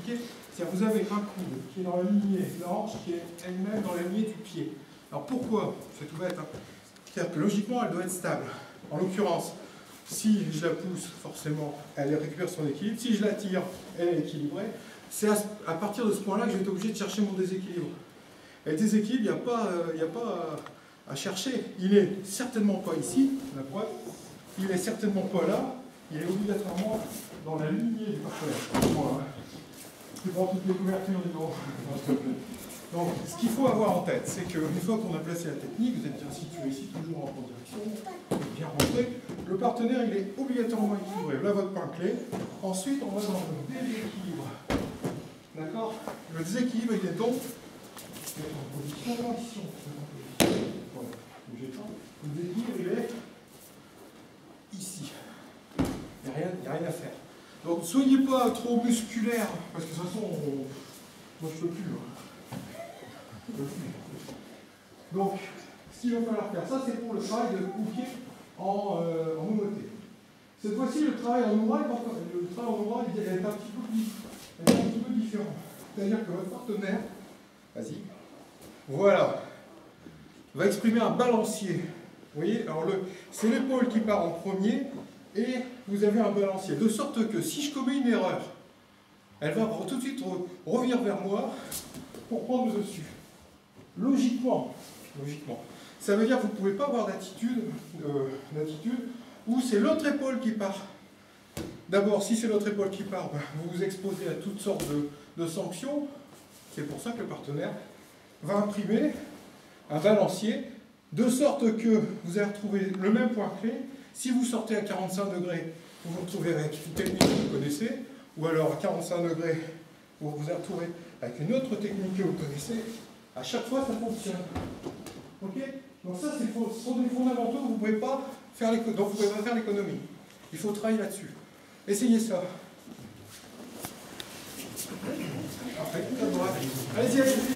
expliquer. C'est-à-dire que vous avez un coude qui est dans la lignée de la hanche, qui est elle-même dans la lignée du pied. Alors pourquoi? C'est tout bête, hein. C'est-à-dire que logiquement, elle doit être stable. En l'occurrence, si je la pousse, forcément, elle récupère son équilibre. Si je la tire, elle est équilibrée. C'est à partir de ce point-là que je vais être obligé de chercher mon déséquilibre. Et le déséquilibre, il n'y a pas à chercher. Il est certainement pas ici, la pointe. Il est certainement pas là. Il est obligatoirement dans la lignée du partenaire. Voilà. Tu prends toutes les couvertures du dos. Donc, ce qu'il faut avoir en tête, c'est qu'une fois qu'on a placé la technique, vous êtes bien situé ici, toujours en bonne direction, bien rentré, le partenaire, il est obligatoirement équilibré. Là, votre point clé. Ensuite, on va dans le déséquilibre. D'accord? Le déséquilibre, il est donc en position, ici, voilà. Le déséquilibre, il est ici. Il n'y a rien à faire. Donc, ne soyez pas trop musculaire, parce que de toute façon, moi, je ne peux plus. Donc, ce qu'il va falloir faire, ça c'est pour le travail de pied en monoté. Cette fois-ci, le travail en oral, il est un petit peu différent. C'est-à-dire que votre partenaire, vas-y, voilà, va exprimer un balancier. Vous voyez, alors c'est l'épaule qui part en premier et vous avez un balancier. De sorte que si je commets une erreur, elle va tout de suite revenir vers moi pour prendre le dessus. Logiquement, ça veut dire que vous ne pouvez pas avoir d'attitude où c'est l'autre épaule qui part. D'abord, si c'est l'autre épaule qui part, vous vous exposez à toutes sortes de sanctions. C'est pour ça que le partenaire va imprimer un balancier, de sorte que vous allez retrouver le même point clé. Si vous sortez à 45 degrés, vous vous retrouvez avec une technique que vous connaissez, ou alors à 45 degrés, vous vous allez retrouver avec une autre technique que vous connaissez. À chaque fois, ça fonctionne. Ok? Donc ça, ce sont des fondamentaux que vous ne pouvez pas faire l'économie. Il faut travailler là-dessus. Essayez ça. Allez-y, allez-y.